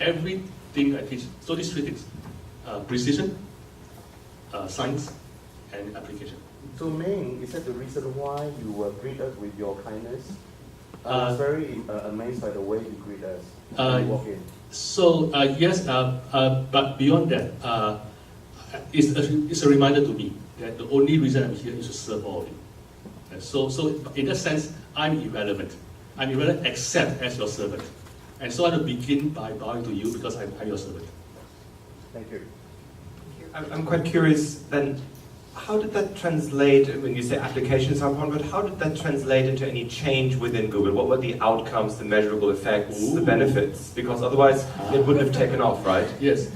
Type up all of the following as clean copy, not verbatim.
everything I teach, so these three things, precision, science, and application. So Meng, is that the reason why you were greet us with your kindness? I was very amazed by the way you greet us when you walk in. So yes, but beyond that, it's a reminder to me that the only reason I'm here is to serve all of you. So in that sense, I'm irrelevant. I'm irrelevant except as your servant. And so I want to begin by bowing to you because I'm your servant. Thank you. I'm quite curious then, how did that translate, when you say applications are important, but how did that translate into any change within Google? What were the outcomes, the measurable effects, the benefits? Because otherwise it wouldn't have taken off, right? Yes.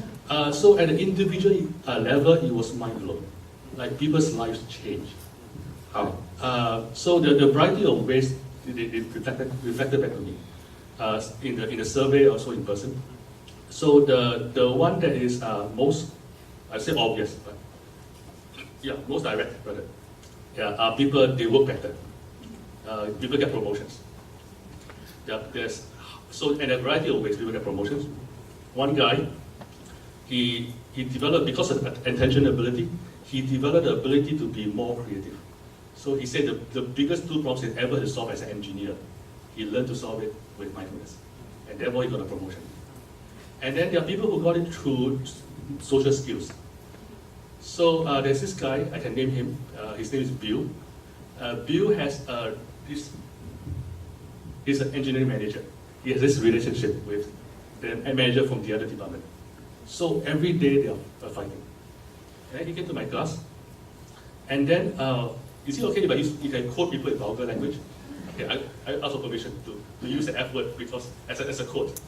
So at an individual level, it was mind-blowing. Like people's lives changed. How? So the variety of ways they reflected back to me. In the survey, also in person. So the one that is most, I say obvious, but yeah, most direct, rather. Yeah, people, they work better. People get promotions. Yeah, and a variety of ways people get promotions. One guy, he developed, because of attentionability, he developed the ability to be more creative. So he said the biggest two problems he ever had to solve as an engineer, he learned to solve it with mindfulness. And therefore he got a promotion. And then there are people who got it through social skills. So there's this guy, I can name him, his name is Bill. Bill has he's an engineering manager. He has this relationship with the manager from the other department. So every day they are fighting. And then he came to my class, and then, is it okay if you can quote people in vulgar language? Okay, I ask for permission to use the F word because as a quote.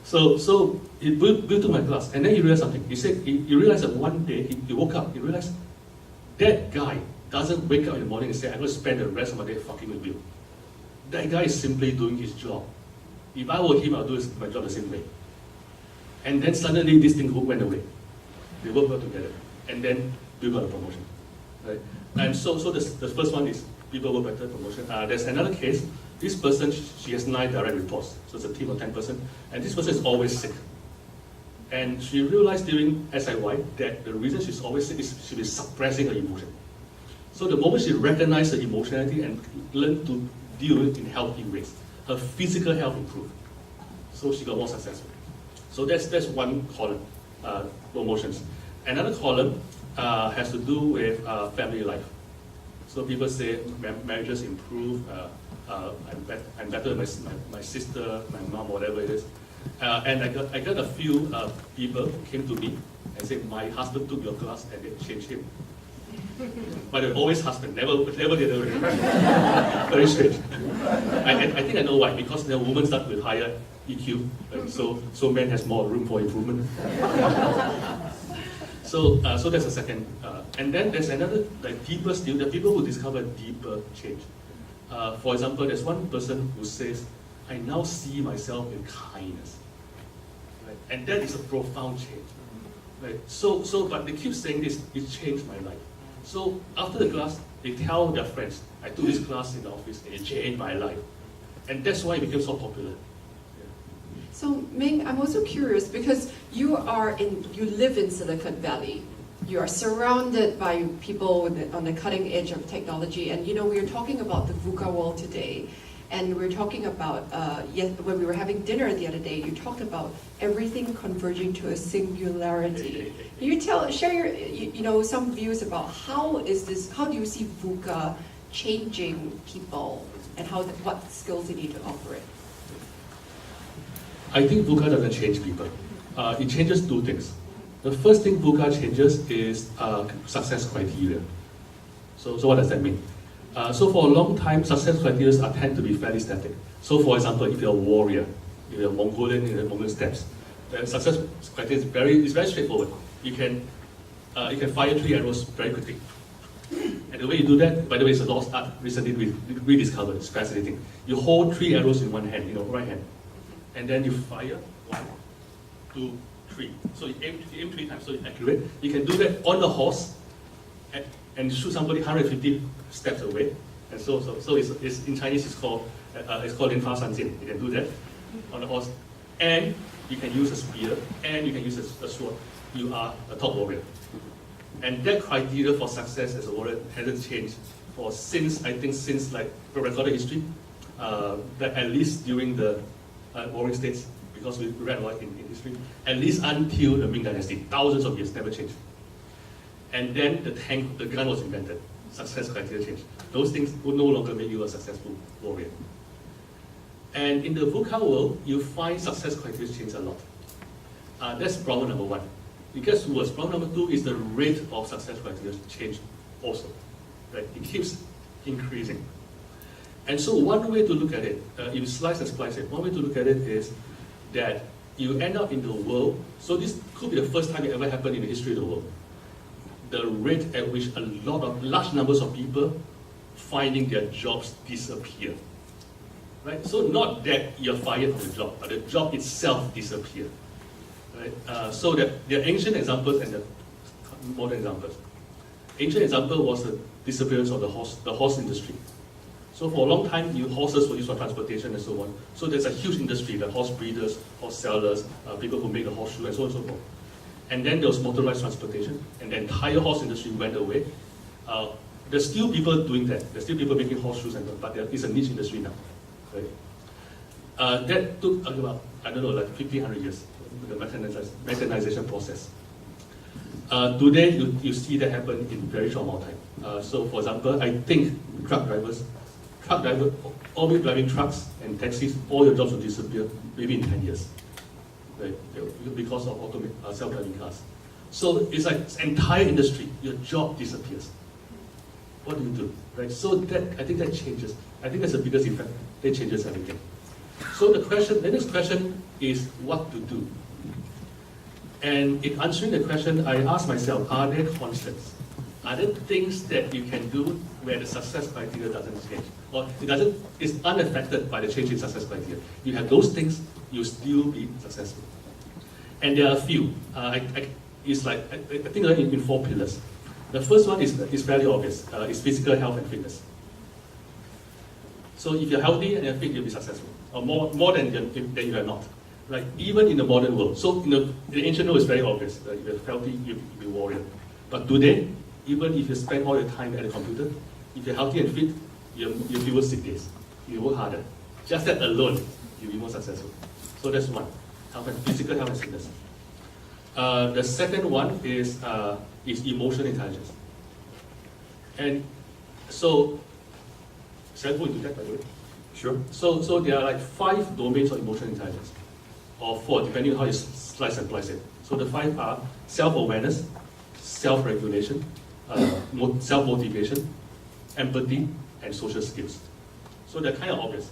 So he built to my class, and then he realized something. He said he realized that one day he woke up. He realized that guy doesn't wake up in the morning and say, "I'm going to spend the rest of my day fucking with Bill." That guy is simply doing his job. If I were him, I'll do my job the same way. And then suddenly this thing went away. They worked well together, and then Bill got a promotion. Right? And so the first one is people work better, promotion. There's another case. This person, she has 9 direct reports, so it's a team of 10 person, and this person is always sick. And she realized during SIY that the reason she's always sick is she's been suppressing her emotion. So the moment she recognized her emotionality and learned to deal with it in healthy ways, her physical health improved. So she got more successful. So that's one column, promotions. Another column has to do with family life. So people say marriages improve, I'm better with my sister, my mom, whatever it is. And I got a few people who came to me and said, my husband took your class and it changed him. But they're always husband, never the other way. Very strange. I think I know why, because the women start with higher EQ, so men has more room for improvement. So that's the second. And then there's another, like deeper still, there are people who discover deeper change. For example, there's one person who says, I now see myself in kindness. Right? And that is a profound change. Right? But they keep saying this, it changed my life. So after the class, they tell their friends, I took this class in the office and it changed my life. And that's why it became so popular. So Meng, I'm also curious because you live in Silicon Valley. You are surrounded by people on the cutting edge of technology, and we are talking about the VUCA world today, and we're talking about when we were having dinner the other day, you talked about everything converging to a singularity. Can you share your some views about how do you see VUCA changing people, and what skills they need to operate? I think VUCA doesn't change people. It changes two things. The first thing VUCA changes is success criteria. So what does that mean? So for a long time, success criteria tend to be fairly static. So for example, if you're a warrior, if you're Mongolian in the Mongolian steppes, the success criteria is very straightforward. You can fire 3 arrows very quickly. And the way you do that, by the way, it's a lost art recently rediscovered. It's fascinating. You hold 3 arrows in one hand, right hand, and then you fire 1, 2, 3. So you aim 3 times, so it's accurate. You can do that on the horse and shoot somebody 150 steps away. And so it's in Chinese it's called 连发三箭. You can do that on the horse. And you can use a spear, and you can use a sword, you are a top warrior. And that criteria for success as a warrior hasn't changed since like recorded history, that at least during the warring states, because we read a lot in history, at least until the Ming Dynasty, thousands of years, never changed. And then the gun was invented, success criteria changed. Those things will no longer make you a successful warrior. And in the VUCA world, you find success criteria change a lot. That's problem number one. And guess worse, problem number two is the rate of success criteria change also. Right? It keeps increasing. And so one way to look at it, if you slice and splice it, one way to look at it is that you end up in the world, so this could be the first time it ever happened in the history of the world, the rate at which large numbers of people finding their jobs disappear. Right? So not that you're fired from the job, but the job itself disappears. Right? So that there are ancient examples and the modern examples. Ancient example was the disappearance of the horse industry. So for a long time, horses were used for transportation and so on. So there's a huge industry, the horse breeders, horse sellers, people who make the horseshoe and so on and so forth. And then there was motorized transportation, and the entire horse industry went away. There's still people doing that. There's still people making horseshoes, but it's a niche industry now. Right? That took about, I don't know, like 1,500 years, the mechanization process. Today, you see that happen in very short amount of time. So for example, I think truck drivers, always driving trucks and taxis, all your jobs will disappear maybe in 10 years. Right? Because of self-driving cars. So it's like this entire industry, your job disappears. What do you do? Right? So I think that changes. I think that's the biggest effect. That changes everything. So the next question is what to do. And in answering the question, I ask myself, are there constants? Are there things that you can do where the success criteria doesn't change? Or it's unaffected by the change in success criteria. You have those things, you'll still be successful. And there are a few. I think in 4 pillars. The first one is fairly obvious. It's physical health and fitness. So if you're healthy and you're fit, you'll be successful. Or more than you are not. Like even in the modern world. So in the ancient world, it's very obvious. If you're healthy, you'll be a warrior. But today, even if you spend all your time at the computer, if you're healthy and fit, you have fewer sick days. You work harder. Just that alone, you'll be more successful. So that's one. Physical health and fitness. The second one is emotional intelligence. And so, shall I go into that, by the way? Sure. So there are like 5 domains of emotional intelligence, or 4, depending on how you slice and splice it. So the 5 are self-awareness, self-regulation, self-motivation, empathy, and social skills. So they're kind of obvious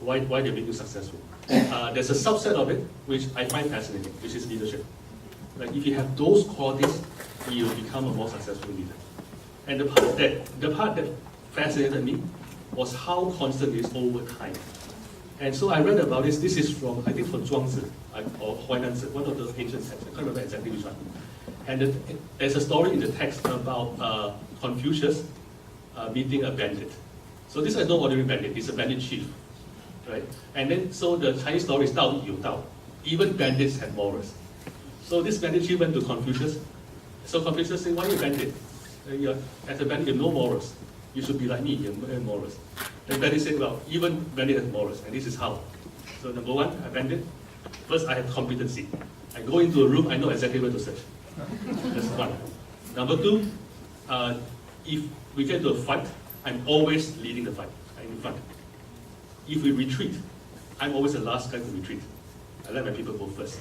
why they make you successful. There's a subset of it which I find fascinating, which is leadership. Like if you have those qualities, you will become a more successful leader. And the part that fascinated me was how constant it is over time. And so I read about this. This is from, I think, from Zhuangzi or Huainanzi, one of the ancient texts. I can't remember exactly which one. And there's a story in the text about Confucius meeting a bandit. So this is no ordinary bandit. He's a bandit chief, right? And then so the Chinese story is Dao Yu Dao. Even bandits have morals. So this bandit chief went to Confucius. So Confucius said, "Why are you a bandit? As a bandit, you have no morals. You should be like me, you have morals." The bandit said, "Well, even bandit has morals, and this is how." So number one, a bandit. First, I have competency. I go into a room, I know exactly where to search. That's one. Number 2, if we get to a fight, I'm always leading the fight. I'm in front. If we retreat, I'm always the last guy to retreat. I let my people go first.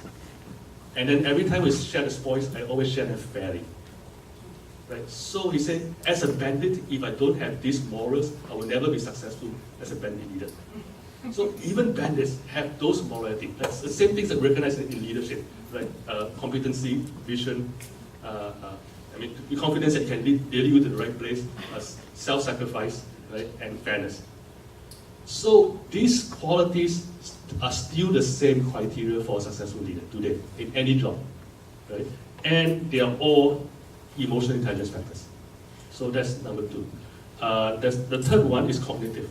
And then every time we share the spoils, I always share them fairly. Right? So he said, as a bandit, if I don't have these morals, I will never be successful as a bandit leader. So even bandits have those morality. That's the same things that we recognize in leadership, right? Competency, vision, the confidence that you can lead you to the right place, self-sacrifice, right, and fairness. So these qualities are still the same criteria for a successful leader today in any job, right? And they are all emotional intelligence factors. So that's number 2. The third one is cognitive.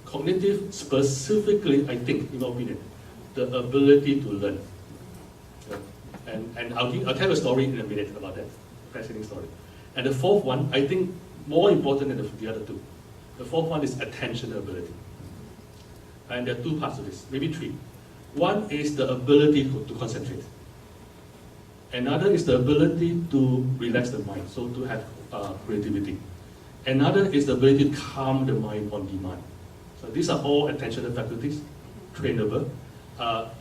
Cognitive specifically, I think, in my opinion, the ability to learn. And I'll tell you a story in a minute about that, fascinating story. And the fourth one, I think more important than the other two. The fourth one is attention ability. And there are two parts of this, maybe three. One is the ability to concentrate. Another is the ability to relax the mind, so to have creativity. Another is the ability to calm the mind on demand. So these are all attentional faculties, trainable.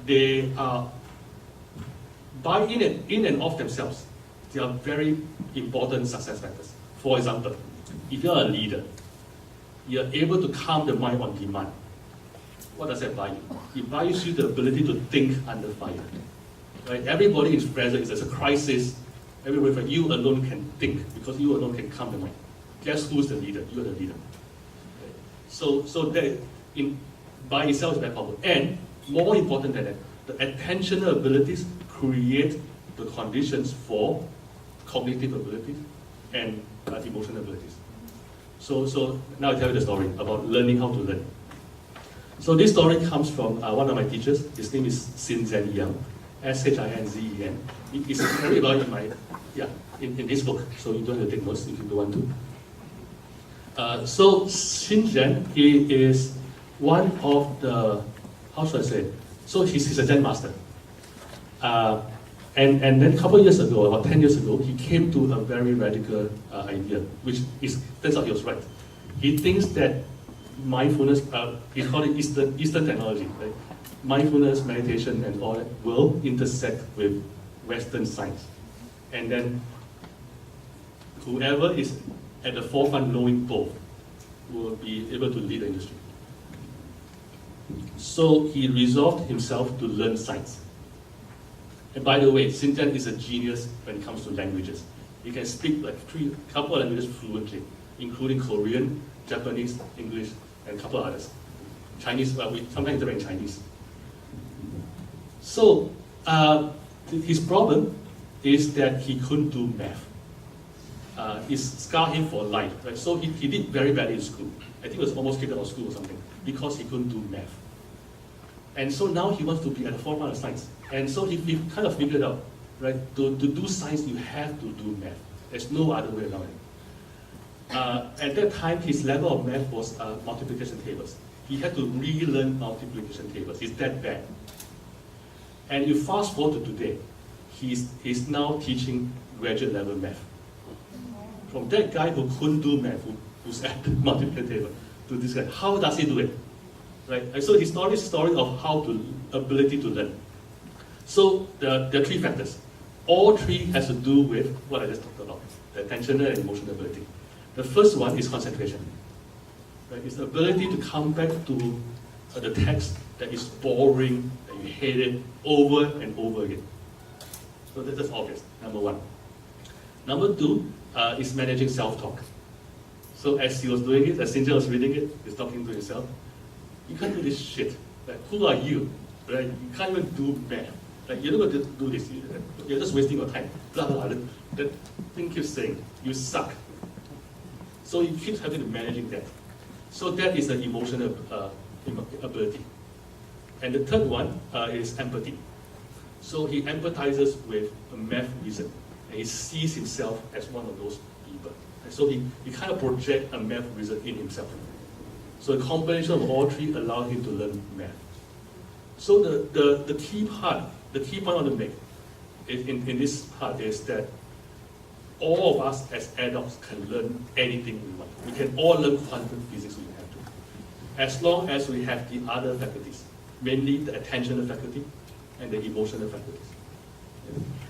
They are, in and of themselves, they are very important success factors. For example, if you're a leader, you're able to calm the mind on demand. What does that buy you? It buys you the ability to think under fire. Right? Everybody is present. If there's a crisis, everybody, you alone can think because you alone can calm the mind. Guess who's the leader? You're the leader. Okay. So that by itself is very powerful. And more important than that, the attentional abilities create the conditions for cognitive abilities and emotional abilities. So now I tell you the story about learning how to learn. So this story comes from one of my teachers. His name is Xinzen Yang, S-H-I-N-Z-E-N. It's very well in this book, so you don't have to take notes if you don't want to. So Xinzen, he is one of the, how should I say? So he's a Zen master. And then a couple of years ago, about 10 years ago, he came to a very radical idea, which turns out he was right. He thinks that mindfulness, he called it Eastern technology, right? Mindfulness, meditation, and all that will intersect with Western science. And then whoever is at the forefront knowing both will be able to lead the industry. So he resolved himself to learn science. And by the way, Xinjiang is a genius when it comes to languages. He can speak like couple of languages fluently, including Korean, Japanese, English, and a couple of others. Chinese, we sometimes interact in Chinese. So his problem is that he couldn't do math. It scarred him for life. Right? So he did very badly in school. I think he was almost kicked out of school or something because he couldn't do math. And so now he wants to be at the forefront of science. And so he kind of figured out, right, to do science, you have to do math. There's no other way around it. At that time, his level of math was multiplication tables. He had to relearn multiplication tables. It's that bad. And you fast forward to today, he's now teaching graduate level math. From that guy who couldn't do math, who's at the multiplication table, to this guy, how does he do it? Right? And so his story is a story of ability to learn. So there are three factors. All three has to do with what I just talked about, the attentional and emotional ability. The first one is concentration. Right? It's the ability to come back to the text that is boring, that you hate it, over and over again. So that's obvious, number one. Number two is managing self-talk. So as he was doing it, as Xinjiang was reading it, he's talking to himself. You can't do this shit. Like, who are you? Right? You can't even do math. Like, you're not going to do this. You're just wasting your time. Blah, blah, blah. That thing keeps saying, you suck. So you keep having to managing that. So that is the emotional ability. And the third one is empathy. So he empathizes with a math wizard. And he sees himself as one of those people. And so he kind of projects a math wizard in himself. So the combination of all three allows him to learn math. So the key point I want to make in this part is that all of us as adults can learn anything we want. We can all learn quantum physics if we have to, as long as we have the other faculties, mainly the attentional faculty and the emotional faculties.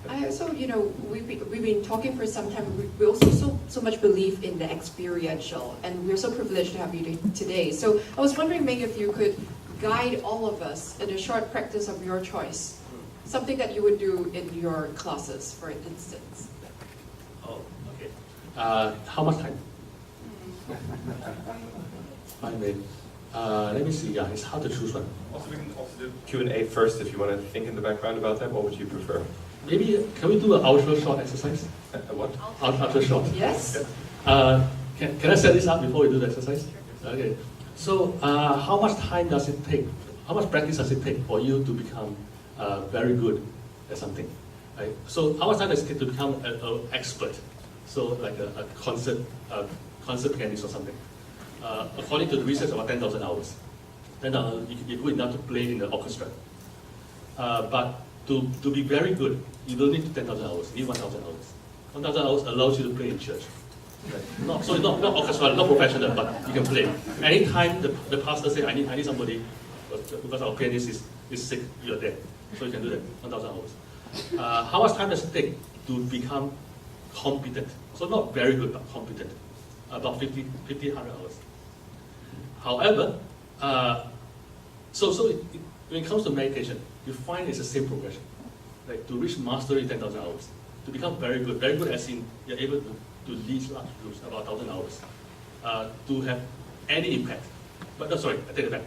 I also, we've been talking for some time. We also so much believe in the experiential, and we're so privileged to have you today. So I was wondering, Meng, if you could guide all of us in a short practice of your choice, something that you would do in your classes, for instance. Oh, okay. How much time? 5 minutes. Let me see. Yeah, it's hard to choose one. Also, we can also do Q&A first if you want to think in the background about that. What would you prefer? Maybe, can we do an ultra short exercise? What? Ultra short. Yes. Can I set this up before we do the exercise? Okay. So, how much time does it take? How much practice does it take for you to become very good at something? Right? So how much time does it take to become an expert? So like a concert pianist or something. According to the research, about 10,000 hours. Then you're good enough to play in the orchestra. But to be very good, you don't need 10,000 hours, you need 1,000 hours. 1,000 hours allows you to play in church. Right? So it's not orchestra, not professional, but you can play. Anytime the pastor says, I need somebody, because our pianist is sick, you're there. So you can do that, 1,000 hours. How much time does it take to become competent? So not very good, but competent. About 100 hours. However, when it comes to meditation, you find it's the same progression. Like to reach mastery, 10,000 hours. To become very good as in you're able to lead large groups, about 1,000 hours. To have any impact. But no, sorry, I take it back.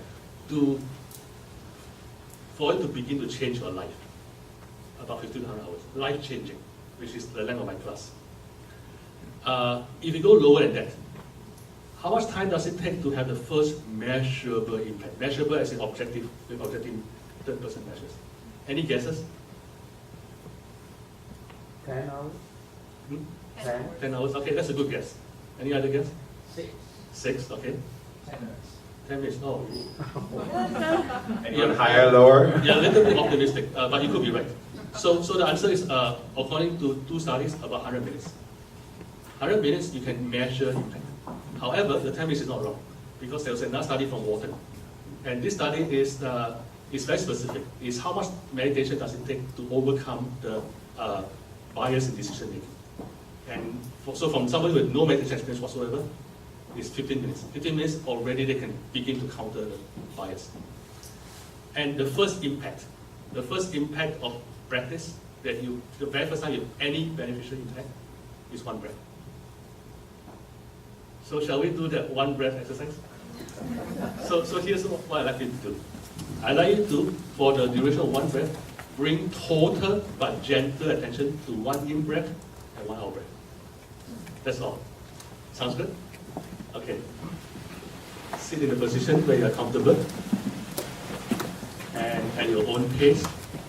For it to begin to change your life, about 1,500 hours. Life changing, which is the length of my class. If you go lower than that, how much time does it take to have the first measurable impact? Measurable as in objective, with objective third-person measures. Any guesses? 10 hours? 10 hours, okay, that's a good guess. Any other guess? 6. 6, okay. 10 minutes. 10 minutes, oh. Anyone higher, lower? Yeah, a little bit optimistic, but you could be right. So the answer is, according to 2 studies, about 100 minutes. 100 minutes, you can measure impact. However, the 10 minutes is not wrong, because there was another study from Wharton. And this study is very specific. It's how much meditation does it take to overcome the bias in decision making. And so from somebody with no meditation experience whatsoever, it's 15 minutes. 15 minutes already they can begin to counter the bias. And the first impact of practice, the very first time you have any beneficial impact, is 1 breath. So shall we do that 1 breath exercise? So here's what I'd like you to do. I'd like you to, for the duration of 1 breath, bring total but gentle attention to 1 in breath and 1 out breath. That's all. Sounds good? Okay. Sit in a position where you're comfortable. And at your own pace,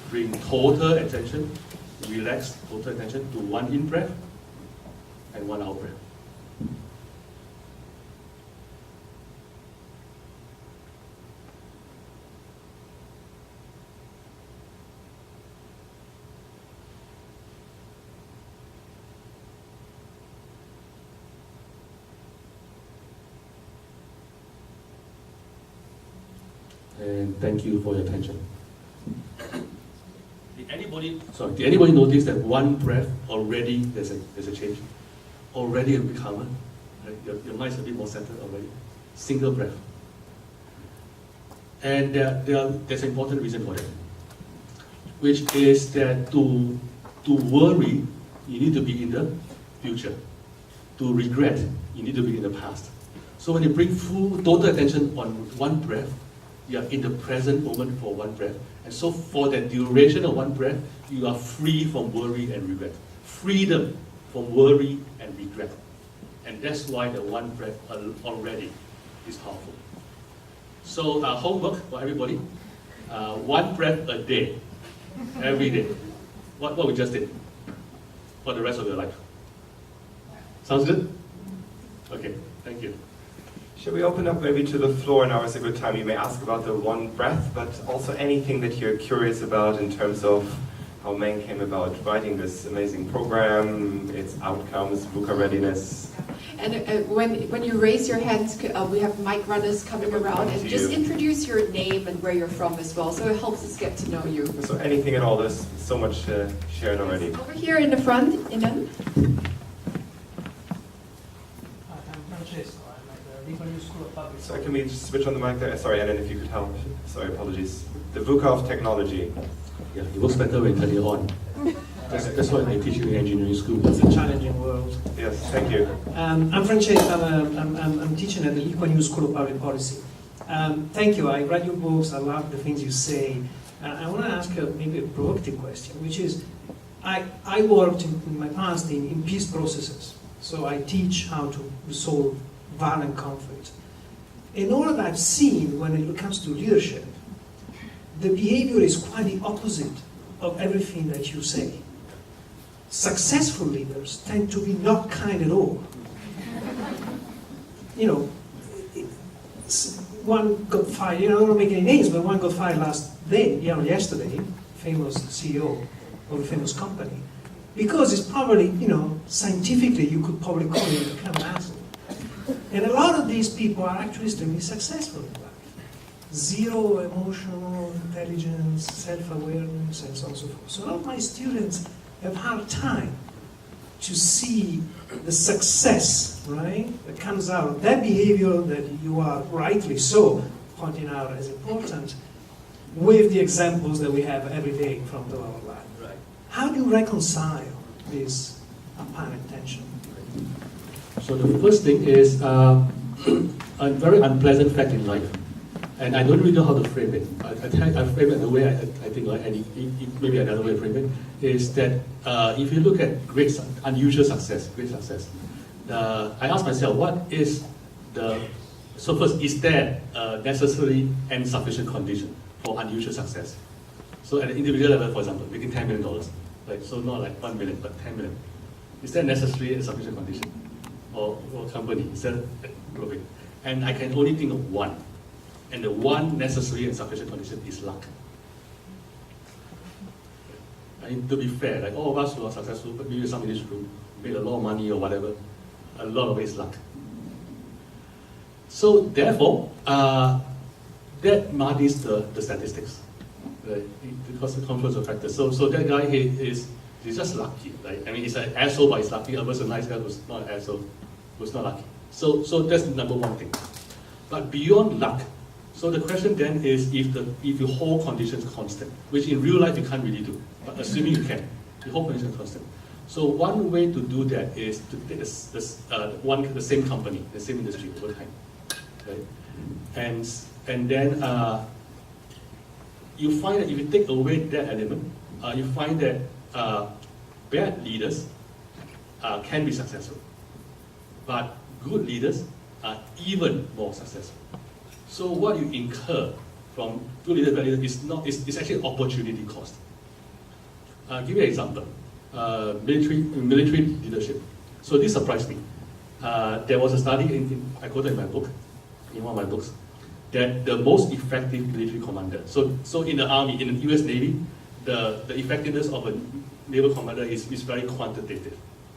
bring total attention, relax total attention to 1 in breath and 1 out breath. And thank you for your attention. Did anybody notice that 1 breath already there's a change? Already a bit calmer? Right? Your mind's a bit more centered already. Single breath. And there's an important reason for that, which is that to worry, you need to be in the future. To regret, you need to be in the past. So when you bring full total attention on 1 breath, you are in the present moment for 1 breath. And so for the duration of 1 breath, you are free from worry and regret. Freedom from worry and regret. And that's why the 1 breath already is powerful. So homework for everybody. 1 breath a day, every day. What we just did for the rest of your life. Sounds good? Okay, thank you. Shall we open up maybe to the floor? Now is a good time. You may ask about the 1 breath, but also anything that you're curious about in terms of how Meng came about writing this amazing program, its outcomes, VUCA readiness. And when you raise your hands, we have mic runners coming around, and just introduce your name and where you're from as well, so it helps us get to know you. So anything at all, there's so much shared already. Over here in the front, Inan. So can we just switch on the mic there? Sorry, and then if you could help. Sorry, apologies. The VUCA of technology. Yeah, it works better when you turn it on. That's what they teach you in engineering school. It's a challenging world. Yes, thank you. I'm Francesco. I'm teaching at the QnA School of Public Policy. Thank you. I read your books. I love the things you say. I want to ask maybe a provocative question, which is, I worked in my past in peace processes. So I teach how to resolve violent conflict. And all that I've seen when it comes to leadership, the behavior is quite the opposite of everything that you say. successful leaders tend to be not kind at all. You know, one got fired, I don't want to make any names, but one got fired yesterday, famous CEO of a famous company, because it's probably, scientifically you could probably call him a kind of asshole. And a lot of these people are actually extremely successful in life. Zero emotional intelligence, self-awareness, and so on and so forth. So a lot of my students have hard time to see the success, right, that comes out of that behavior that you are rightly so pointing out as important, with the examples that we have every day in front of our life. Right. How do you reconcile this apparent tension? So the first thing is a very unpleasant fact in life, and I don't really know how to frame it. I frame it the way I think, like, and maybe another way to frame it is that if you look at unusual success, I ask myself, what is so first, is there a necessary and sufficient condition for unusual success? So at the individual level, for example, making $10 million, right? So not like 1 million, but 10 million. Is there necessary and sufficient condition? Or company, is that growing? And I can only think of one. And the one necessary and sufficient condition is luck. I mean, to be fair, like all of us who are successful, but maybe some in this room made a lot of money or whatever, a lot of it is luck. So therefore, that muddies the statistics, right? Because the confluence of factors. So that guy, he's just lucky, right? I mean, he's an asshole, but he's lucky. Versus a nice guy who's not an asshole, who's not lucky. So that's the number one thing. But beyond luck, so the question then is if you hold conditions constant, which in real life you can't really do, but assuming you can, you hold conditions constant. So one way to do that is to take the same company, the same industry over time, right? And then you find that if you take away that element, you find that bad leaders can be successful, but good leaders are even more successful. So what you incur from good leader, bad leader is actually opportunity cost. Give you an example. Military leadership. So this surprised me. There was a study I quoted in my book, in one of my books, that the most effective military commander. So in the Army, in the US Navy, the effectiveness of a naval commander is very quantitative.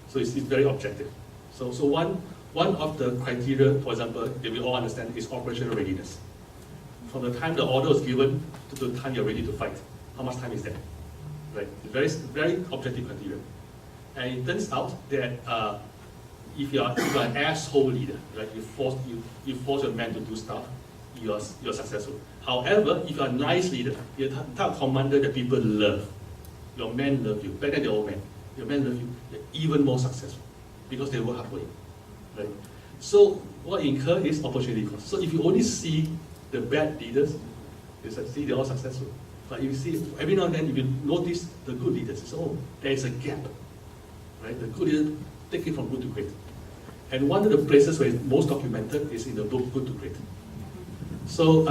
So it's very objective. So one of the criteria, for example, that we all understand is operational readiness. From the time the order is given to the time you're ready to fight, how much time is that? Right? Very, very objective criteria. And it turns out that if you're an asshole leader, right, you force your men to do stuff, you're successful. However, if you're a nice leader, you're the type of commander that people love, your men love you. Back then, they're all men. Your men love you. You're even more successful because they work hard for you. Right? So what you incur is opportunity cost. So if you only see the bad leaders, you see they're all successful. But if you see every now and then, if you notice the good leaders, it's there is a gap. Right? The good leaders take it from good to great. And one of the places where it's most documented is in the book Good to Great. So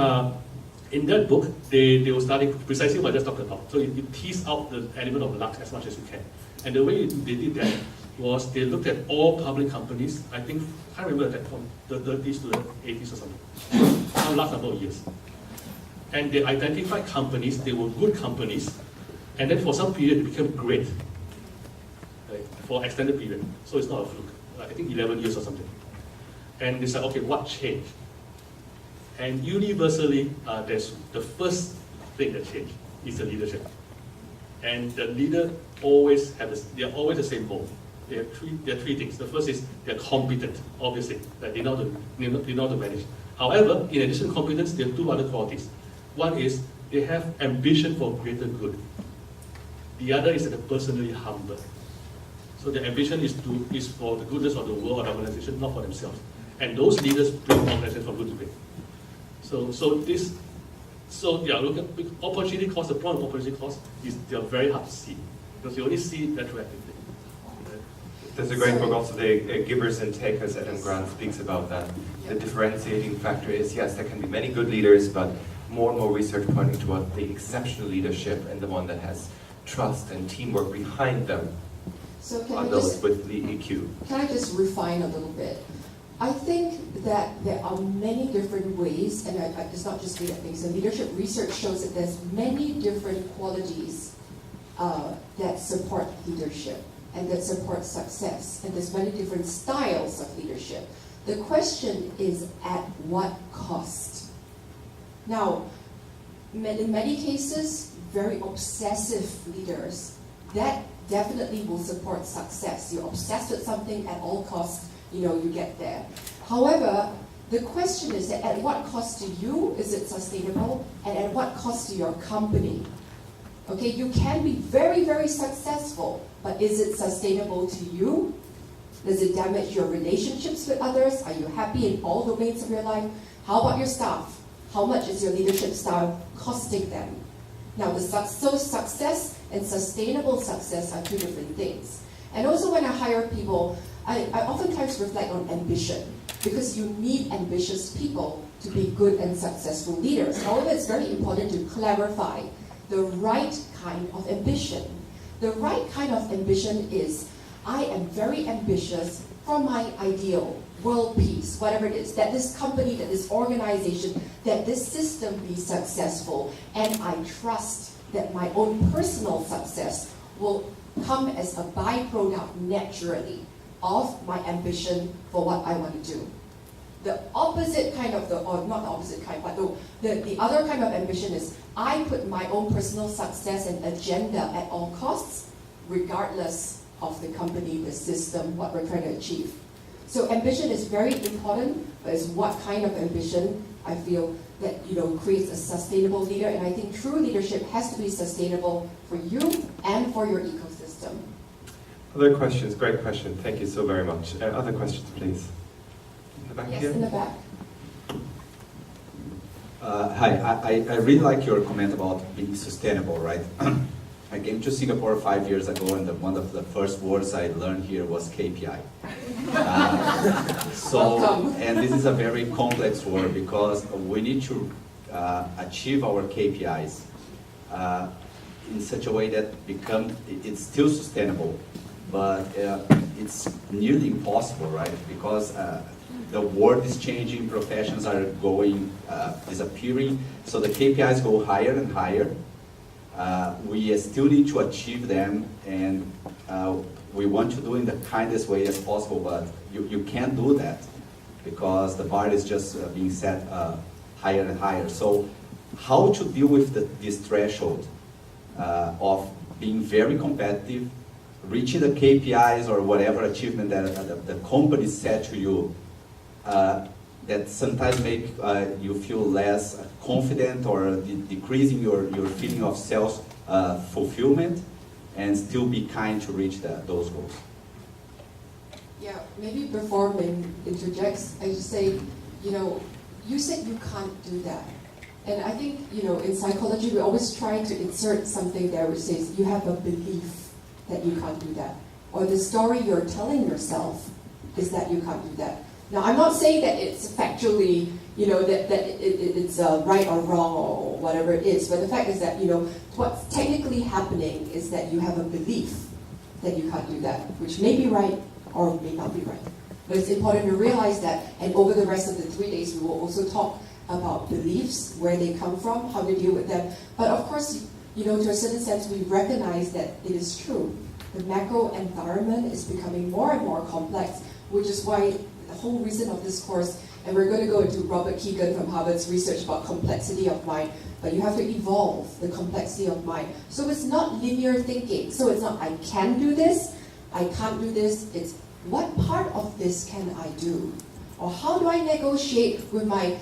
in that book, they were studying precisely what I just talked about. So you tease out the element of luck as much as you can. And the way they did that was they looked at all public companies, I can't remember that from the 30s to the 80s or something, some last number of years. And they identified companies, they were good companies, and then for some period they became great, right, for extended period. So it's not a fluke, I think 11 years or something. And they said, okay, what changed? And universally, there's the first thing that changed is the leadership. And the leader always they're always the same goal. There are three things. The first is they're competent, obviously, that they know how to manage. However, in addition to competence, there are two other qualities. One is they have ambition for greater good. The other is that they're personally humble. So the ambition is for the goodness of the world or the organization, not for themselves. And those leaders bring organization from good to great. So look at opportunity cost. The problem of opportunity cost is they're very hard to see because you only see it retroactively. There's a great book also, the Givers and Takers. Adam Grant speaks about that. The differentiating factor is, yes, there can be many good leaders, but more and more research pointing toward the exceptional leadership and the one that has trust and teamwork behind them So can on I those just, with the EQ. can I just refine a little bit? I think that there are many different ways, and it's not just me that thinks, and leadership research shows that there's many different qualities that support leadership and that support success, and there's many different styles of leadership. The question is, at what cost? Now, in many cases, very obsessive leaders, that definitely will support success. You're obsessed with something at all costs, you get there. However, the question is that at what cost to you is it sustainable, and at what cost to your company? Okay, you can be very, very successful, but is it sustainable to you? Does it damage your relationships with others? Are you happy in all domains of your life? How about your staff? How much is your leadership style costing them? Now, so success and sustainable success are two different things. And also when I hire people, I oftentimes reflect on ambition, because you need ambitious people to be good and successful leaders. However, it's very important to clarify the right kind of ambition. The right kind of ambition is, I am very ambitious for my ideal, world peace, whatever it is, that this company, that this organization, that this system be successful, and I trust that my own personal success will come as a byproduct naturally of my ambition for what I want to do. The opposite kind of, or not the opposite kind, but the other kind of ambition is, I put my own personal success and agenda at all costs, regardless of the company, the system, what we're trying to achieve. So ambition is very important, but it's what kind of ambition I feel that creates a sustainable leader. And I think true leadership has to be sustainable for you and for your ecosystem. Other questions? Great question. Thank you so very much. Other questions, please. In the back Yes, here? in the back. Hi, I really like your comment about being sustainable, right? I came to Singapore 5 years ago, and one of the first words I learned here was KPI. Welcome. And this is a very complex word, because we need to achieve our KPIs in such a way that it's still sustainable, but it's nearly impossible, right? Because the world is changing, professions are disappearing, so the KPIs go higher and higher. We still need to achieve them, and we want to do it in the kindest way as possible, but you can't do that because the bar is just being set higher and higher. So how to deal with this threshold of being very competitive, reaching the KPIs or whatever achievement that the company set to you, that sometimes make you feel less confident or decreasing your feeling of self-fulfillment, and still be kind to reach those goals. Yeah, maybe before Ming interjects, I just say, you said you can't do that. And I think, in psychology, we always try to insert something there which says you have a belief that you can't do that. Or the story you're telling yourself is that you can't do that. Now, I'm not saying that it's factually, that it's right or wrong or whatever it is, but the fact is that, what's technically happening is that you have a belief that you can't do that, which may be right or may not be right. But it's important to realize that, and over the rest of the 3 days, we will also talk about beliefs, where they come from, how to deal with them. But of course, to a certain sense, we recognize that it is true. The macro environment is becoming more and more complex, which is why the whole reason of this course, and we're going to go into Robert Keegan from Harvard's research about complexity of mind, but you have to evolve the complexity of mind. So it's not linear thinking. So it's not, I can do this, I can't do this. It's, what part of this can I do? Or how do I negotiate with my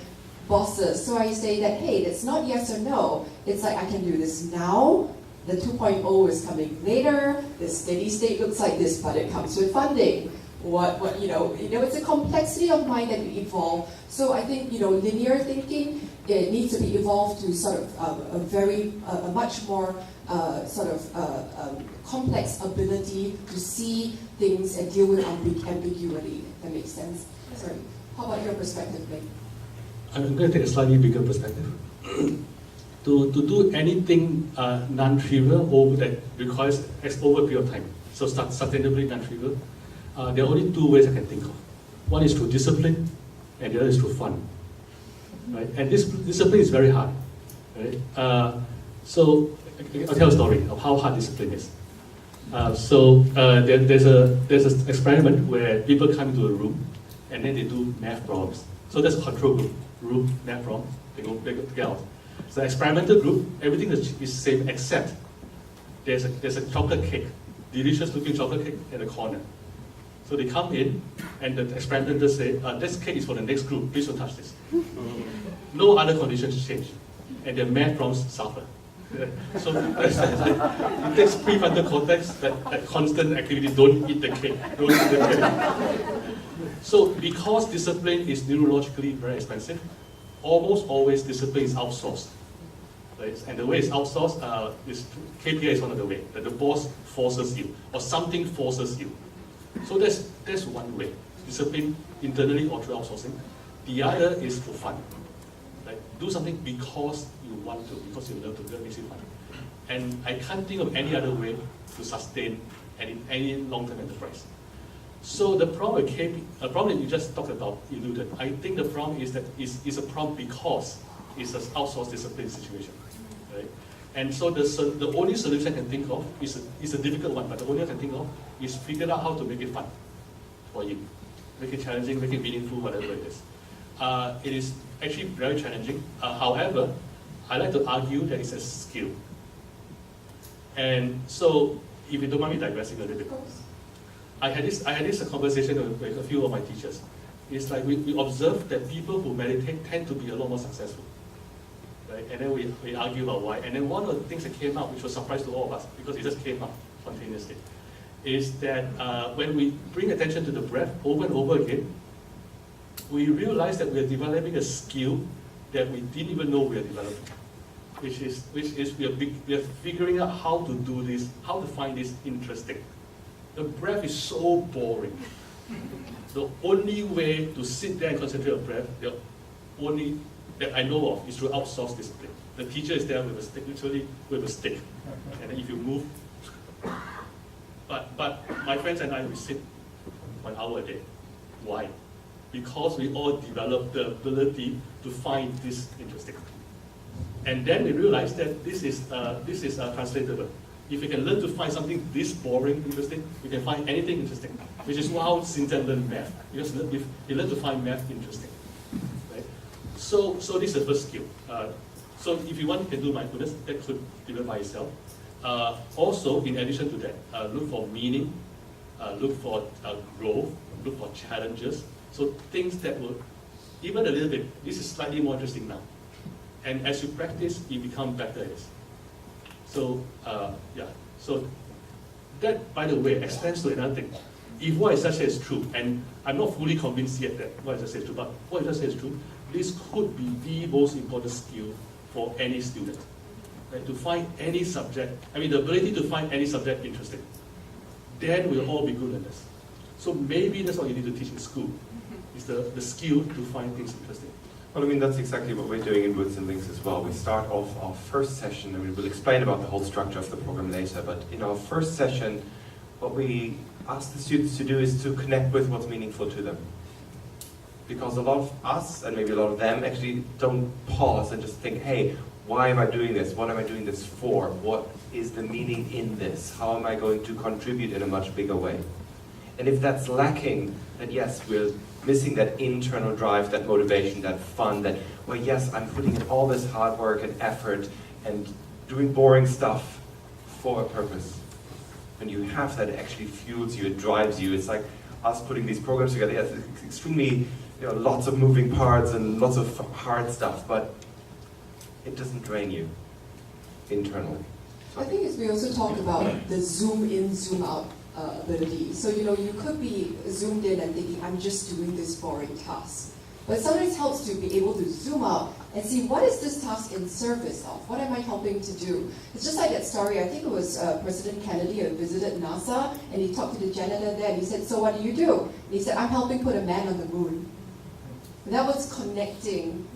bosses? So I say that, hey, it's not yes or no. It's like, I can do this now. The 2.0 is coming later. The steady state looks like this, but it comes with funding. It's a complexity of mind that you evolve. So I think, linear thinking, it needs to be evolved to sort of a much more complex ability to see things and deal with ambiguity, if that makes sense. Sorry. How about your perspective, Ming? I'm going to take a slightly bigger perspective. to do anything non-trivial over that requires over a period of time, so sustainably non-trivial, there are only two ways I can think of. One is through discipline, and the other is through fun. Right? And this discipline is very hard. Right? So I'll tell a story of how hard discipline is. There's an experiment where people come into a room and then they do math problems. So there's a control group, math problems, they go get out. So the experimental group, everything is the same except there's a chocolate cake, delicious looking chocolate cake in the corner. So they come in and the experimenters say, this cake is for the next group, please don't touch this. No other conditions change. And their math problems suffer. So it takes prefrontal cortex, that constant activity, don't eat the cake, don't eat the cake. So because discipline is neurologically very expensive, almost always discipline is outsourced. Right? And the way it's outsourced, KPI is one of the ways, that the boss forces you, or something forces you. So that's one way, discipline internally or through outsourcing. The other is for fun. Right? Do something because you want to, because you love to, that makes it fun. And I can't think of any other way to sustain any long-term enterprise. So the problem with a problem that you just talked about, eluded. I think the problem is that it's a problem because it's an outsourced discipline situation. Right? And so the only solution I can think of is a difficult one, but the only I can think of is figure out how to make it fun for you. Make it challenging, make it meaningful, whatever it is. It is actually very challenging. However, I like to argue that it's a skill. And so, if you don't mind me digressing a little bit, I had this conversation with a few of my teachers. It's like we observe that people who meditate tend to be a lot more successful. Right? And then we argue about why. And then one of the things that came out, which was a surprise to all of us, because it just came out spontaneously, is that when we bring attention to the breath over and over again, we realize that we are developing a skill that we didn't even know we are developing, which is we are figuring out how to do this, how to find this interesting. The breath is so boring. The only way to sit there and concentrate on breath, the only that I know of, is through outsourced discipline. The teacher is there with a stick, literally with a stick, and then if you move. But my friends and I, we sit 1 hour a day. Why? Because we all develop the ability to find this interesting. And then we realize that this is translatable. If you can learn to find something this boring interesting, you can find anything interesting, which is how Xinjiang learned math. Because if you learn to find math interesting, right? So this is the first skill. So if you want, you can do mindfulness. That could do it by itself. Also, in addition to that, look for meaning, look for growth, look for challenges. So things that will, even a little bit, this is slightly more interesting now. And as you practice, you become better at it. So, so that, by the way, extends to another thing. If what I just said is true, and I'm not fully convinced yet that what I just said is true, but what I just said is true, this could be the most important skill for any student. Right? To find any subject, the ability to find any subject interesting. Then we'll all be good at this. So maybe that's what you need to teach in school, is the skill to find things interesting. Well, that's exactly what we're doing in Roots and Links as well. We start off our first session, we'll explain about the whole structure of the program later, but in our first session, what we ask the students to do is to connect with what's meaningful to them. Because a lot of us, and maybe a lot of them, actually don't pause and just think, hey, why am I doing this? What am I doing this for? What is the meaning in this? How am I going to contribute in a much bigger way? And if that's lacking, then yes, we're missing that internal drive, that motivation, that fun, that, well, yes, I'm putting in all this hard work and effort and doing boring stuff for a purpose. When you have that, it actually fuels you, it drives you. It's like us putting these programs together. Yes, it's extremely, lots of moving parts and lots of hard stuff, but it doesn't drain you internally. I think we also talk about the zoom in, zoom out ability. So, you could be zoomed in and thinking, I'm just doing this boring task. But sometimes it helps to be able to zoom out and see, what is this task in service of? What am I helping to do? It's just like that story, I think it was President Kennedy who visited NASA, and he talked to the janitor there, and he said, so what do you do? And he said, I'm helping put a man on the moon. And that was connecting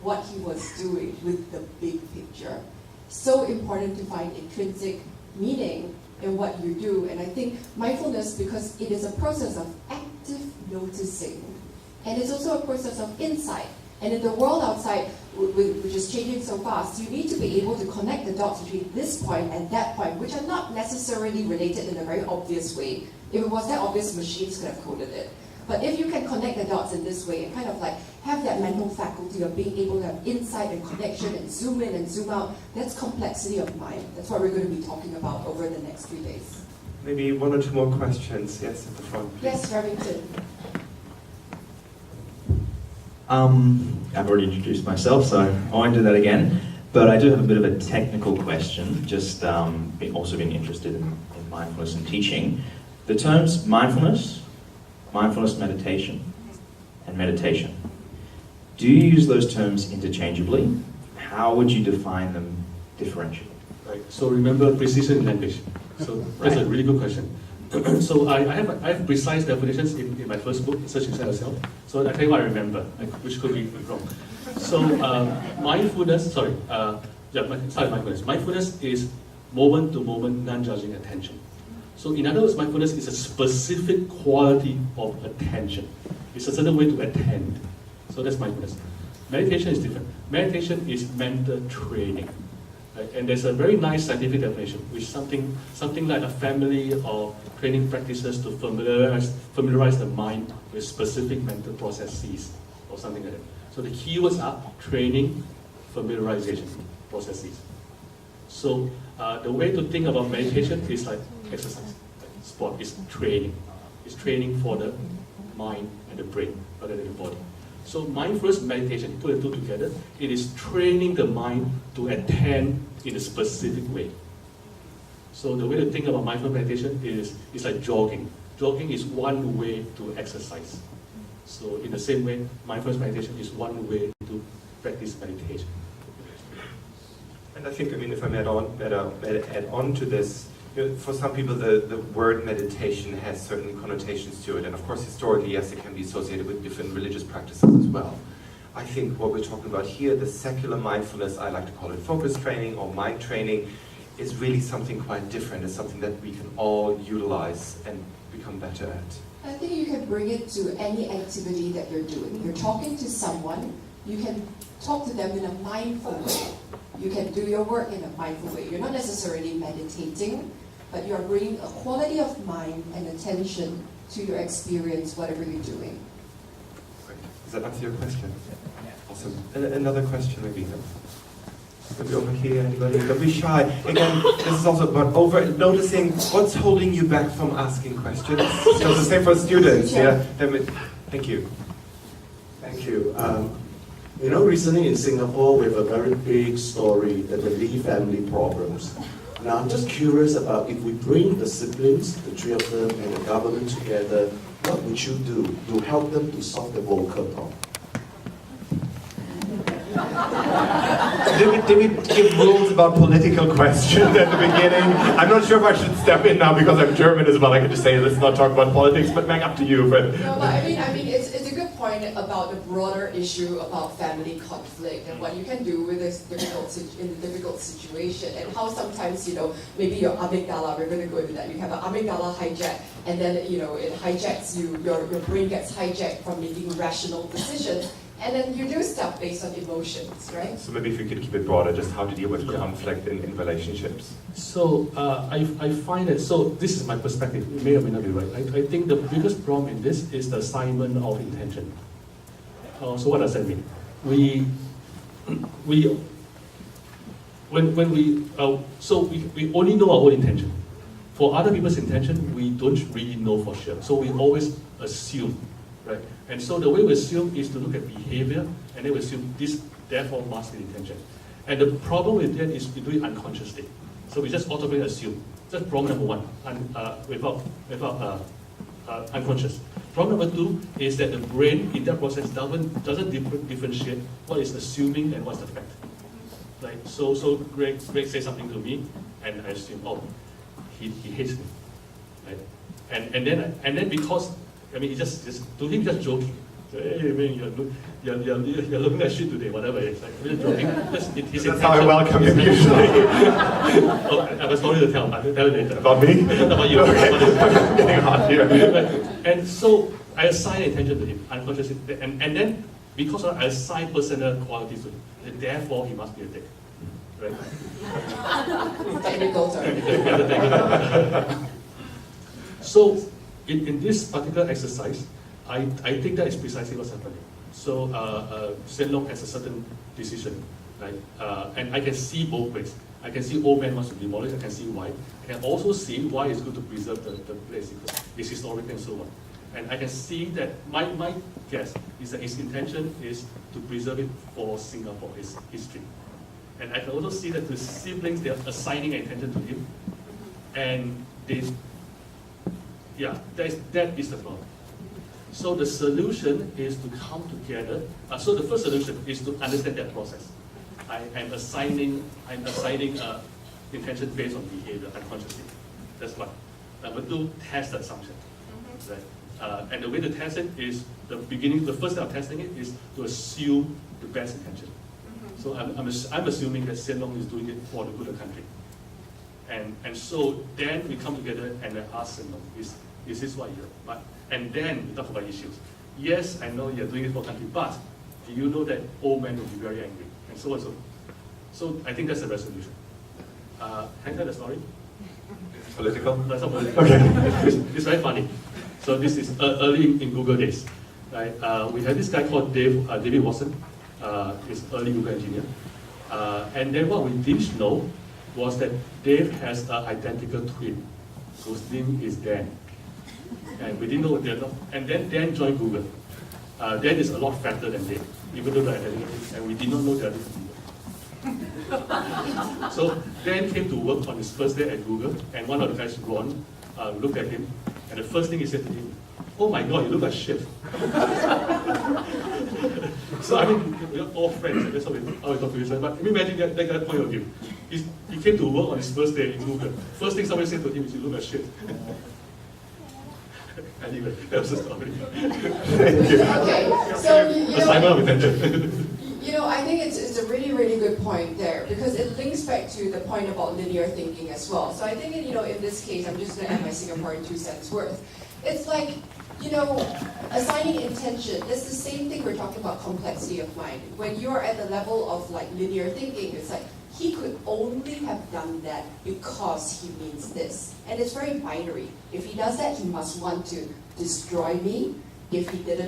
what he was doing with the big picture. So important to find intrinsic meaning in what you do. And I think mindfulness, because it is a process of active noticing, and it's also a process of insight. And in the world outside, which is changing so fast, you need to be able to connect the dots between this point and that point, which are not necessarily related in a very obvious way. If it was that obvious, machines could have coded it. But if you can connect the dots in this way and kind of like have that mental faculty of being able to have insight and connection and zoom in and zoom out, that's complexity of mind. That's what we're going to be talking about over the next few days. Maybe one or two more questions. Yes, at the front, please. Yes, Remington. I've already introduced myself, so I won't do that again. But I do have a bit of a technical question, just also being interested in mindfulness and teaching. The terms mindfulness meditation, and meditation. Do you use those terms interchangeably? How would you define them differentially? Right. So remember precision in language. So that's a really good question. So I have precise definitions in my first book, Search Inside Yourself. So I tell you what I remember, which could be wrong. So mindfulness. Mindfulness is moment-to-moment, non-judging attention. So in other words, mindfulness is a specific quality of attention. It's a certain way to attend. So that's mindfulness. Meditation is different. Meditation is mental training. Right? And there's a very nice scientific definition, which is something like a family of training practices to familiarize the mind with specific mental processes, or something like that. So the keywords are training, familiarization, processes. So the way to think about meditation is like exercise. Like sport is training. It's training for the mind and the brain rather than the body. So mindfulness meditation, put the two together, it is training the mind to attend in a specific way. So the way to think about mindfulness meditation is like jogging. Jogging is one way to exercise. So in the same way, mindfulness meditation is one way to practice meditation. And I think, if I may add on to this, for some people the word meditation has certain connotations to it, and of course historically, yes, it can be associated with different religious practices as well. I think what we're talking about here, the secular mindfulness, I like to call it focus training or mind training, is really something quite different. It's something that we can all utilize and become better at. I think you can bring it to any activity that you're doing. You're talking to someone, you can talk to them in a mindful way. You can do your work in a mindful way. You're not necessarily meditating, but you are bringing a quality of mind and attention to your experience, whatever you're doing. Great. Does that answer your question? Awesome. Another question maybe? Maybe over here, anybody? Don't be shy. Again, this is also about noticing what's holding you back from asking questions. So the same for students, yeah? Thank you. Thank you. Recently in Singapore, we have a very big story, the Lee family problems. Now, I'm just curious about if we bring the siblings, the three of them, and the government together, what would you do to help them to solve the vocal problem? Did we give rules about political questions at the beginning? I'm not sure if I should step in now because I'm German as well. I can just say let's not talk about politics, but Meng, up to you. No, but I mean, it's a good point about the broader issue about family conflict and what you can do with this in a difficult situation, and how sometimes maybe your amygdala. We're going to go into that. You have an amygdala hijack, and then it hijacks you. Your brain gets hijacked from making rational decisions. And then you do stuff based on emotions, right? So maybe if you could keep it broader, just how to deal with conflict in relationships. So I find that, so this is my perspective, it may or may not be right. I think the biggest problem in this is the assignment of intention. So what does that mean? We only know our own intention. For other people's intention, we don't really know for sure. So we always assume. Right? And so the way we assume is to look at behavior, and then we assume this therefore must be intention. And the problem with that is we do it unconsciously. So we just automatically assume. That's problem number one, without unconscious. Problem number two is that the brain in that process doesn't differentiate what is assuming and what's the fact. Right? So Greg says something to me, and I assume, oh, he hates me. Right? And then because he just to him just joking. Hey, man, you're looking at shit today, whatever. It's like, we're joking. That's how I welcome him usually. Oh, I have a story to tell, but I'll tell you later. About me? Not about you. Okay. I'm getting hot here. And so I assign attention to him, unconsciously. And then, because I assign personal qualities to him, therefore he must be a dick. Right? Technical term. So, in this particular exercise, I think that is precisely what's happening. So, Shen Long has a certain decision, right? And I can see both ways. I can see old man wants to demolish, I can see why. I can also see why it's good to preserve the place because it's historic and so on. And I can see that my guess is that his intention is to preserve it for Singapore, his history. And I can also see that the siblings, they are assigning attention to him. And that is the problem. So the solution is to come together. So the first solution is to understand that process. I'm assigning intention based on behavior unconsciously. That's one. Number two, test the assumption. Right? And the way to test it is the first step of testing it is to assume the best intention. So I'm assuming that Shen Long is doing it for the good of the country. And so then we come together and I ask Shen Long, is this what you're but and then we talk about issues. Yes, I know you're doing it for the country, but do you know that old men will be very angry? And so on so. So I think that's the resolution. Can I tell the story? Political? That's not political. Okay. It's very funny. So this is early in Google days. Right? We had this guy called David Watson. He's early Google engineer. And then what we didn't know was that Dave has an identical twin whose name is Dan. And we didn't know they're not. And then Dan joined Google. Dan is a lot fatter than Dave, even though they're identical twins. And we did not know they're different people. So Dan came to work on his first day at Google, and one of the guys, Ron, looked at him, and the first thing he said to him, "Oh my God, you look like shit." So I mean, we're all friends, and that's how we talk to each other. But imagine that guy's point of view. He came to work on his first day in Google. First thing somebody said to him is, "You look like shit." Anyway, that was the story. Okay, so Assignment of attention. I think it's a really, really good point there because it links back to the point about linear thinking as well. So I think, in this case, I'm just going to add my Singaporean 2 cents worth. It's like, assigning intention. It's the same thing we're talking about complexity of mind. When you're at the level of like linear thinking, it's like, he could only have done that because he means this. And it's very binary. If he does that, he must want to destroy me. If he did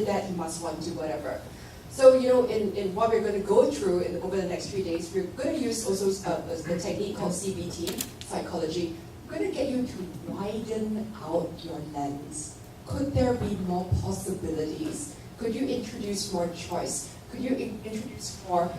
that, he must want to whatever. So, in what we're going to go through over the next 3 days, we're going to use also a technique called CBT, psychology. We're going to get you to widen out your lens. Could there be more possibilities? Could you introduce more choice? Could you introduce more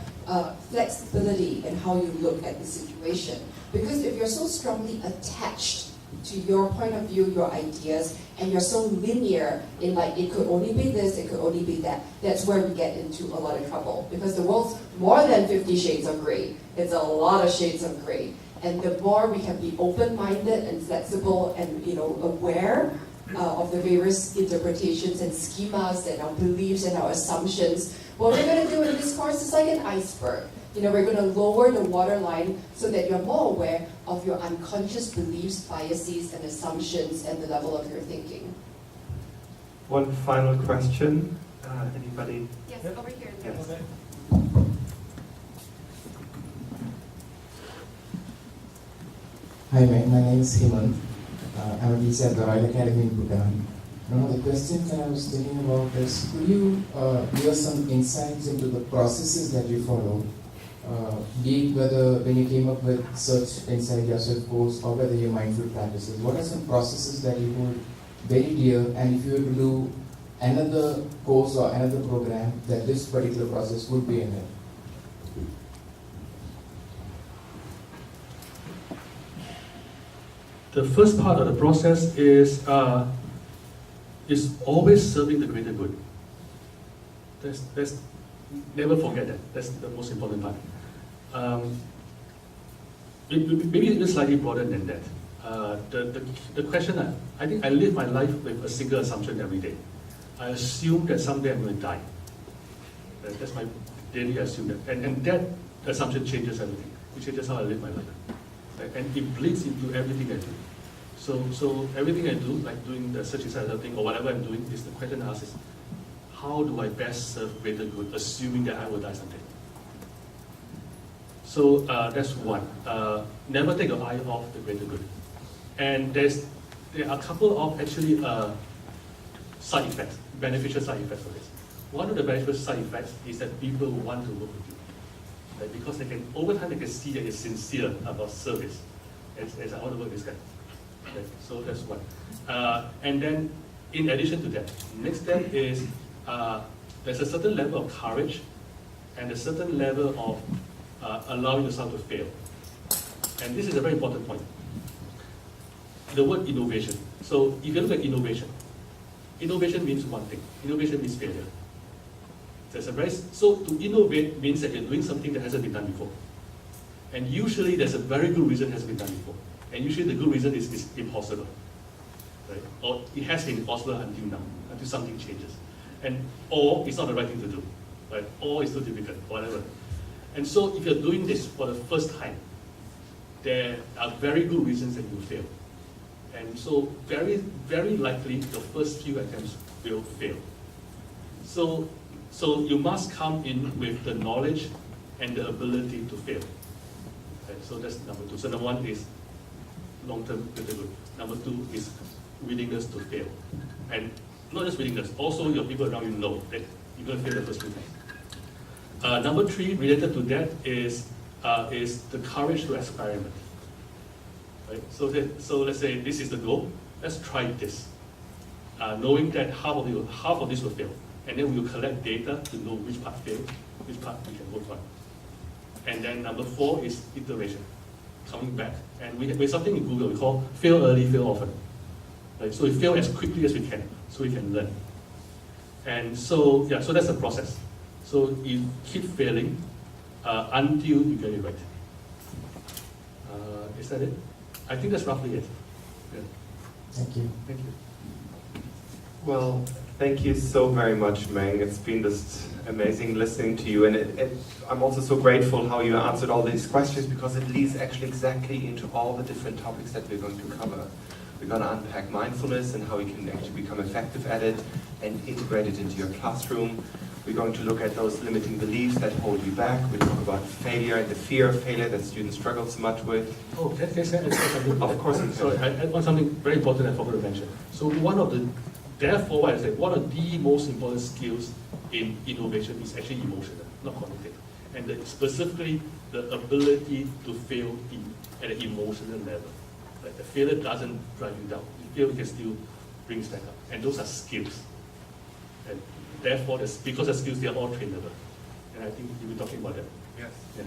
flexibility in how you look at the situation? Because if you're so strongly attached to your point of view, your ideas, and you're so linear in like, it could only be this, it could only be that, that's where we get into a lot of trouble. Because the world's more than 50 shades of gray. It's a lot of shades of gray. And the more we can be open-minded and flexible and aware of the various interpretations and schemas and our beliefs and our assumptions, what we're going to do in this course is like an iceberg. We're going to lower the waterline so that you're more aware of your unconscious beliefs, biases, and assumptions and the level of your thinking. One final question. Anybody? Yes, over here. Yes. Hi, my name is Hemant. I'm a teacher at the Royal Academy in Bhutan. One of the questions that I was thinking about is, could you give us some insights into the processes that you follow? Be it whether when you came up with search inside yourself course or whether your mindful practices, what are some processes that you hold very dear, and if you were to do another course or another program, that this particular process would be in it? The first part of the process is always serving the greater good. That's never forget that. That's the most important part. Maybe it's slightly broader than that. The question, I think I live my life with a single assumption every day. I assume that someday I'm going to die. That's my daily assumption. And that assumption changes everything. It changes how I live my life. Right? And it bleeds into everything I do. So everything I do, like doing the search inside thing or whatever I'm doing, is the question I ask is, how do I best serve greater good, assuming that I will die someday? So that's one. Never take your eye off the greater good. And there are a couple of actually side effects, beneficial side effects of this. One of the beneficial side effects is that people want to work with you. Right? Because over time they can see that you're sincere about service. As I want to work with this guy. Right? So that's one. And then in addition to that, next step is there's a certain level of courage and a certain level of allowing yourself to fail. And this is a very important point. The word innovation. So if you look at innovation means one thing. Innovation means failure. So to innovate means that you're doing something that hasn't been done before. And usually there's a very good reason it hasn't been done before. And usually the good reason is impossible. Right? Or it has been impossible until now, until something changes. Or it's not the right thing to do. Right? Or it's too difficult, whatever. And so if you're doing this for the first time, there are very good reasons that you fail. And so very, very likely the first few attempts will fail. So you must come in with the knowledge and the ability to fail. Okay, so that's number two. So number one is long-term greater good. Number two is willingness to fail. And not just willingness, also your people around you know that you're going to fail the first few times. Number three, related to that, is the courage to experiment. Right? So let's say this is the goal. Let's try this, knowing that half of this will fail, and then we will collect data to know which part failed, which part we can work on. And then number four is iteration, coming back. And we have something in Google we call fail early, fail often. Right? So we fail as quickly as we can, so we can learn. And so so that's the process. So you keep failing until you get it right. Is that it? I think that's roughly it. Yeah. Thank you. Thank you. Well, thank you so very much, Meng. It's been just amazing listening to you, and I'm also so grateful how you answered all these questions, because it leads actually exactly into all the different topics that we're going to cover. We're going to unpack mindfulness and how you can actually become effective at it and integrate it into your classroom. We're going to look at those limiting beliefs that hold you back. We talk about failure and the fear of failure that students struggle so much with. Oh, can I say something? Of course you can. Sorry, I want something very important I forgot to mention. So one of the most important skills in innovation is actually emotional, not cognitive. And specifically, the ability to fail at an emotional level. Like the failure doesn't drive you down. The failure can still bring us back up. And those are skills. And therefore, because of skills, they are all trainable. And I think you'll be talking about that. Yes. Yeah.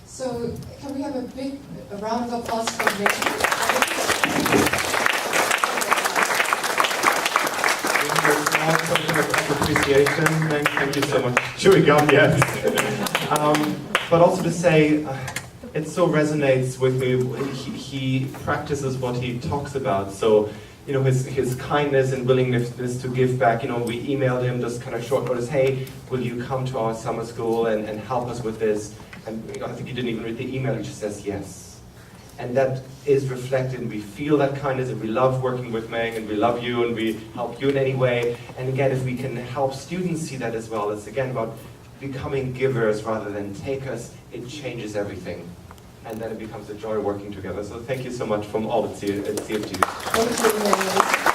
So can we have a round of applause for Meng? Appreciation. Thank you so much. Chewing gum, yes. But also to say, it so resonates with me. He practices what he talks about. So, you know, his kindness and willingness to give back. You know, we emailed him just kind of short notice, hey, will you come to our summer school and help us with this? And you know, I think he didn't even read the email, he just says yes. And that is reflected, and we feel that kindness, and we love working with Meng, and we love you, and we help you in any way. And again, if we can help students see that as well, it's again about becoming givers rather than takers. It changes everything. And then it becomes a joy working together. So thank you so much from all at CFG. Thank you, Meng.